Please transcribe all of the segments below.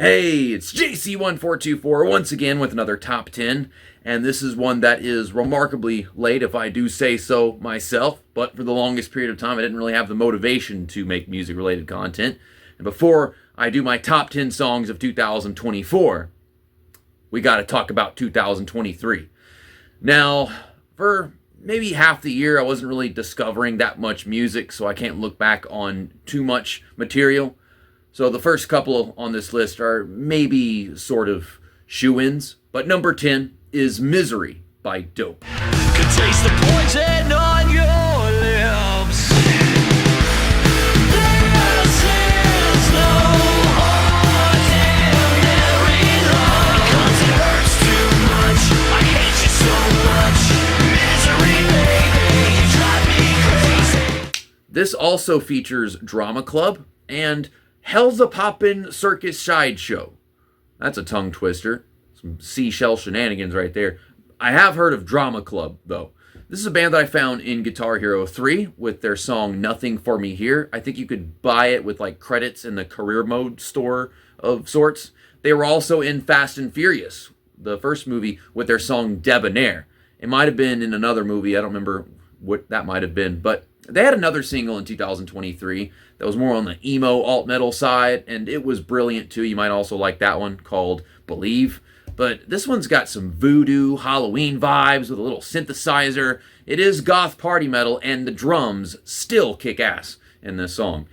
Hey, it's JC1424 once again with another top 10, and this is one that is remarkably late, if I do say so myself, but for the longest period of time I didn't really have the motivation to make music-related content. And before I do my top 10 songs of 2024, we gotta talk about 2023. Now, for maybe half the year I wasn't really discovering that much music, so I can't look back on too much material. So the first couple on this list are maybe sort of shoo-ins, but number 10 is Misery by Dope. Could taste the poison on your lips. This is no ordinary love, 'cause it hurts too much. I hate you so much. Misery, baby, you drive me crazy. This also features Drama Club and Hell's a Poppin' Circus Sideshow. That's a tongue twister. Some seashell shenanigans right there. I have heard of Drama Club, though. This is a band that I found in Guitar Hero 3 with their song Nothing For Me Here. I think you could buy it with like credits in the career mode store of sorts. They were also in Fast and Furious, the first movie, with their song Debonair. It might have been in another movie. I don't remember what that might have been, but they had another single in 2023 that was more on the emo alt metal side, and it was brilliant too. You might also like that one, called Believe. But this one's got some voodoo Halloween vibes with a little synthesizer. It is goth party metal, and the drums still kick ass in this song.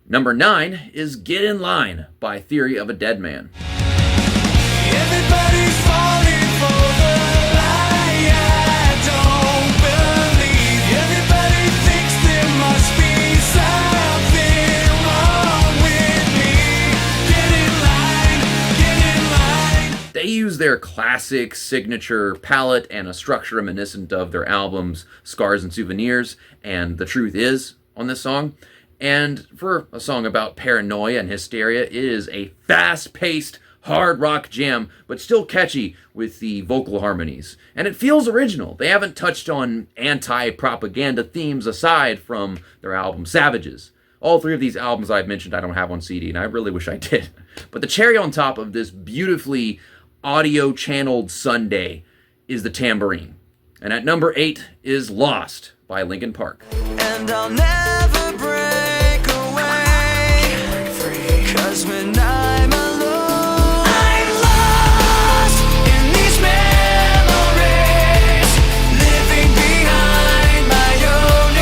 Number 9 is Get In Line by Theory of a Dead Man. Everybody's falling for the lie. I don't believe. Everybody thinks there must be something wrong with me. Get in line, get in line. They use their classic signature palette and a structure reminiscent of their albums Scars and Souvenirs and The Truth Is on this song. And for a song about paranoia and hysteria, it is a fast-paced hard rock jam, but still catchy with the vocal harmonies. And it feels original. They haven't touched on anti-propaganda themes aside from their album Savages. All three of these albums I've mentioned I don't have on CD, and I really wish I did. But the cherry on top of this beautifully audio-channeled sundae is the tambourine. And at number 8 is Lost by Linkin Park. And I'll never break away. 'Cause when I'm alone, I'm lost in these memories, living behind my own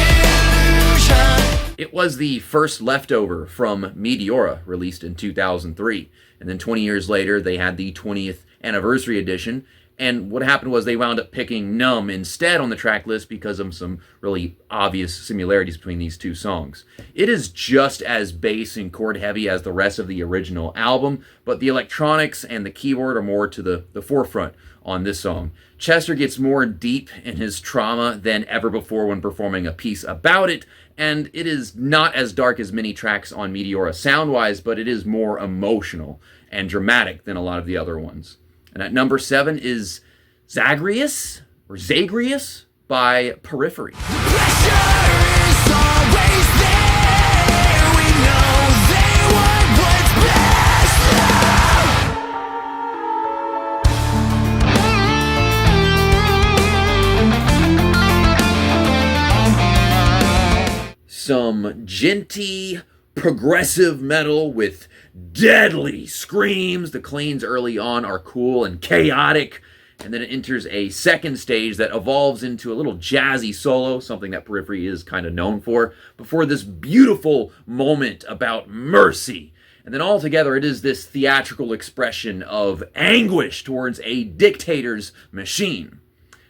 illusion. It was the first leftover from Meteora, released in 2003. And then 20 years later, they had the 20th anniversary edition. And what happened was they wound up picking Numb instead on the track list because of some really obvious similarities between these two songs. It is just as bass and chord heavy as the rest of the original album, but the electronics and the keyboard are more to the forefront on this song. Chester gets more deep in his trauma than ever before when performing a piece about it, and it is not as dark as many tracks on Meteora sound-wise, but it is more emotional and dramatic than a lot of the other ones. And at number 7 is Zagreus by Periphery. Pressure is always there. We know they want what's best. Some djenty, progressive metal with deadly screams. The cleans early on are cool and chaotic, and then it enters a second stage that evolves into a little jazzy solo, something that Periphery is kind of known for, before this beautiful moment about mercy. And then altogether it is this theatrical expression of anguish towards a dictator's machine.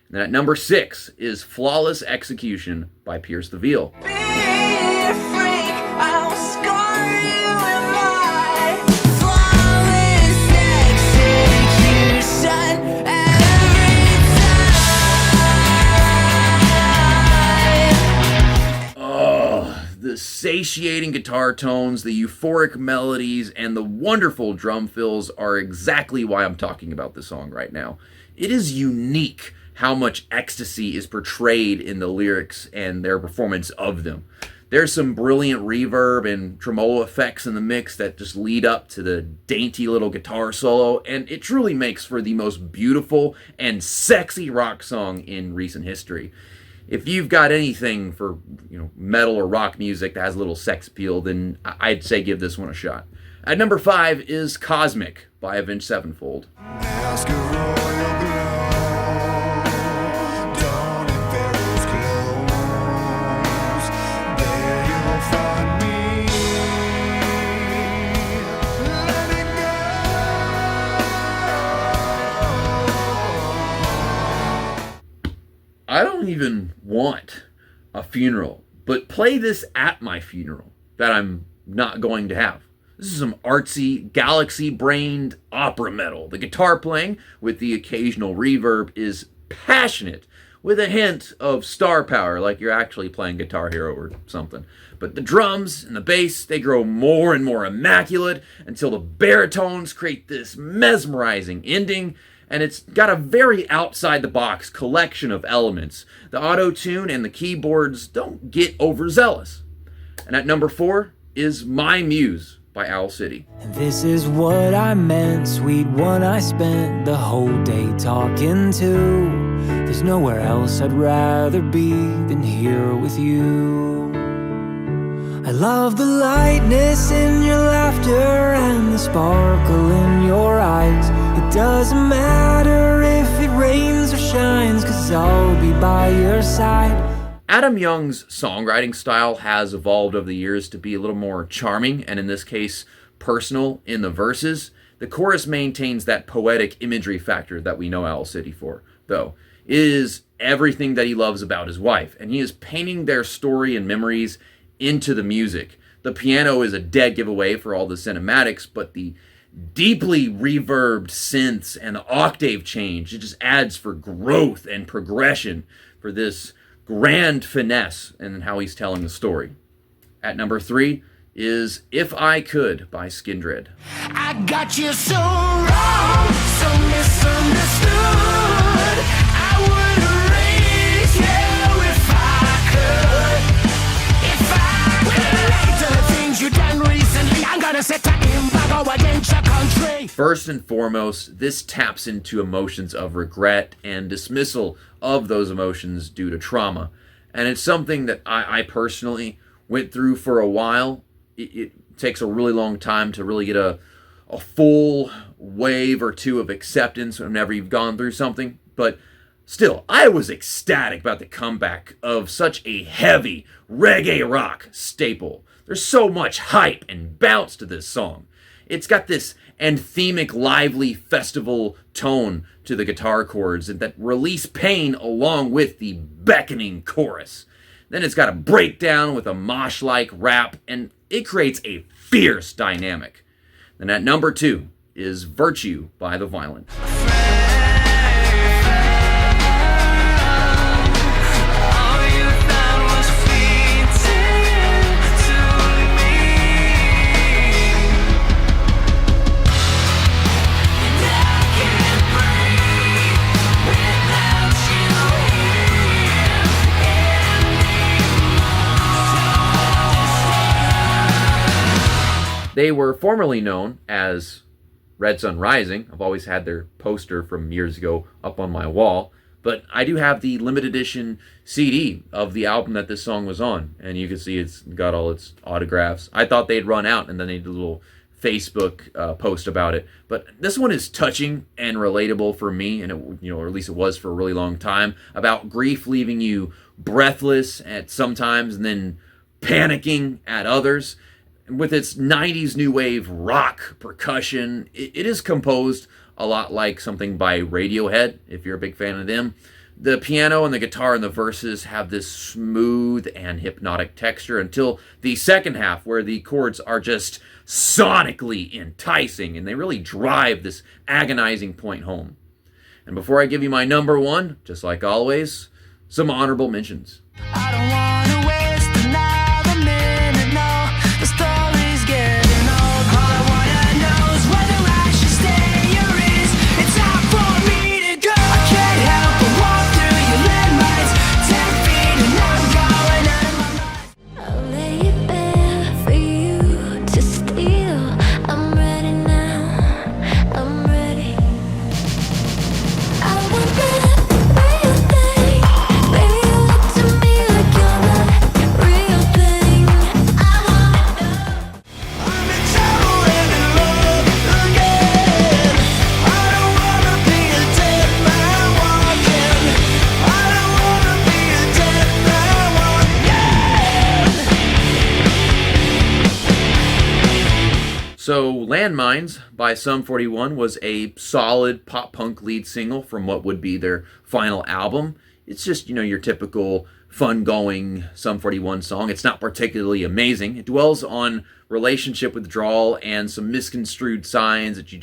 And then at number 6 is Flawless Execution by Pierce the Veil. Be a freak, I'll scar you in my flawless execution every time. Oh, the satiating guitar tones, the euphoric melodies, and the wonderful drum fills are exactly why I'm talking about this song right now. It is unique how much ecstasy is portrayed in the lyrics and their performance of them. There's some brilliant reverb and tremolo effects in the mix that just lead up to the dainty little guitar solo, and it truly makes for the most beautiful and sexy rock song in recent history. If you've got anything for metal or rock music that has a little sex appeal, then I'd say give this one a shot. At number 5 is Cosmic by Avenged Sevenfold. Ask a royal glow, dawn in Pharaoh's clothes. There you'll find me. Let it go. I don't even want a funeral, but play this at my funeral that I'm not going to have. This is some artsy, galaxy-brained opera metal. The guitar playing, with the occasional reverb, is passionate, with a hint of star power, like you're actually playing Guitar Hero or something. But the drums and the bass, they grow more and more immaculate until the baritones create this mesmerizing ending, and it's got a very outside-the-box collection of elements. The auto-tune and the keyboards don't get overzealous. And at number 4 is My Muse by Owl City. And this is what I meant, sweet one I spent the whole day talking to. There's nowhere else I'd rather be than here with you. I love the lightness in your laughter and the sparkle in your eyes. It doesn't matter if it rains or shines, 'cause I'll be by your side. Adam Young's songwriting style has evolved over the years to be a little more charming, and in this case, personal in the verses. The chorus maintains that poetic imagery factor that we know Owl City for, though. It is everything that he loves about his wife, and he is painting their story and memories into the music. The piano is a dead giveaway for all the cinematics, but the deeply reverbed synths and the octave change, it just adds for growth and progression for this grand finesse in how he's telling the story. At number 3 is If I Could by Skindred. I got you so wrong, so misunderstood. I would erase you if I could. If I could. To the things you've done recently, I'm gonna set that embargo against your country. First and foremost, this taps into emotions of regret and dismissal of those emotions due to trauma. And it's something that I personally went through for a while. It takes a really long time to really get a full wave or two of acceptance whenever you've gone through something. But still, I was ecstatic about the comeback of such a heavy reggae rock staple. There's so much hype and bounce to this song. It's got this anthemic, lively festival tone to the guitar chords that release pain along with the beckoning chorus. Then it's got a breakdown with a mosh-like rap, and it creates a fierce dynamic. Then at number 2 is Virtue by The Violent. They were formerly known as Red Sun Rising. I've always had their poster from years ago up on my wall, but I do have the limited edition CD of the album that this song was on, and you can see it's got all its autographs. I thought they'd run out, and then they did a little Facebook post about it, but this one is touching and relatable for me, and it, or at least it was for a really long time, about grief leaving you breathless at sometimes and then panicking at others. With its 90s new wave rock percussion, it is composed a lot like something by Radiohead, if you're a big fan of them. The piano and the guitar in the verses have this smooth and hypnotic texture until the second half, where the chords are just sonically enticing, and they really drive this agonizing point home. And before I give you my number 1, just like always, some honorable mentions. I don't wanna waste another minute, no. The story's getting old. All I wanna know is whether I should stay or is it time for me to go? I can't help but walk through your landmines, 10 feet and I'm going out of my mind. I don't wanna be a dead man walking. I don't wanna be a dead man walking. So, Landmines by Sum 41 was a solid pop punk lead single from what would be their final album. It's just, your typical fun-going Sum 41 song. It's not particularly amazing. It dwells on relationship withdrawal and some misconstrued signs that you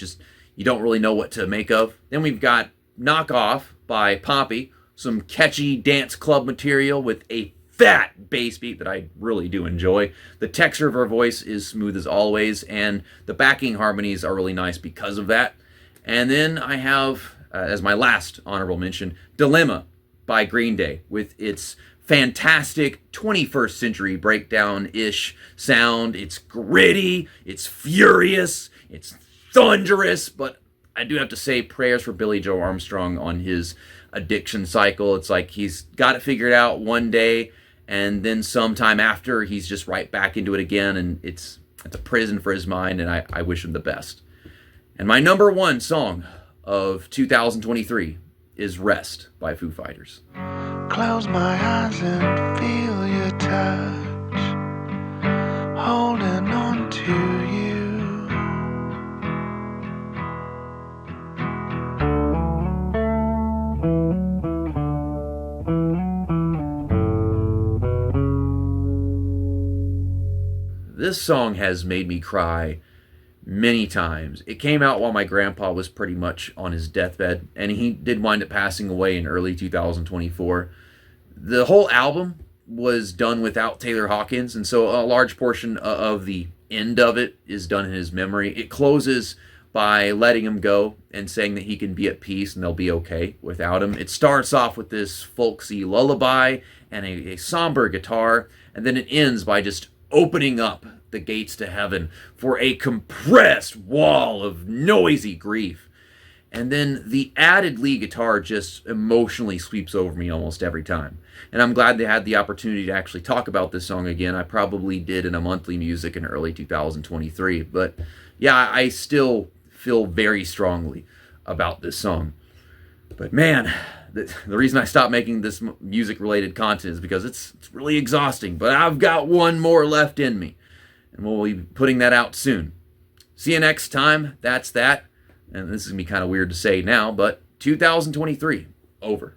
don't really know what to make of. Then we've got Knock Off by Poppy, some catchy dance club material with a fat bass beat that I really do enjoy. The texture of her voice is smooth as always, and the backing harmonies are really nice because of that. And then I have, as my last honorable mention, Dilemma by Green Day, with its fantastic 21st century breakdown-ish sound. It's gritty, it's furious, it's thunderous, but I do have to say prayers for Billy Joe Armstrong on his addiction cycle. It's like he's got it figured out one day, and then sometime after, he's just right back into it again, and it's a prison for his mind, and I wish him the best. And my number one song of 2023 is Rest by Foo Fighters. Close my eyes and feel your touch, holding on to you. This song has made me cry many times. It came out while my grandpa was pretty much on his deathbed, and he did wind up passing away in early 2024. The whole album was done without Taylor Hawkins, and so a large portion of the end of it is done in his memory. It closes by letting him go and saying that he can be at peace and they'll be okay without him. It starts off with this folksy lullaby and a somber guitar, and then it ends by just opening up the gates to heaven for a compressed wall of noisy grief. And then the added lead guitar just emotionally sweeps over me almost every time. And I'm glad they had the opportunity to actually talk about this song again. I probably did in a monthly music in early 2023. But yeah, I still feel very strongly about this song. But man, the reason I stopped making this music-related content is because it's really exhausting. But I've got one more left in me, and we'll be putting that out soon. See you next time. That's that. And this is going to be kind of weird to say now, but 2023, over.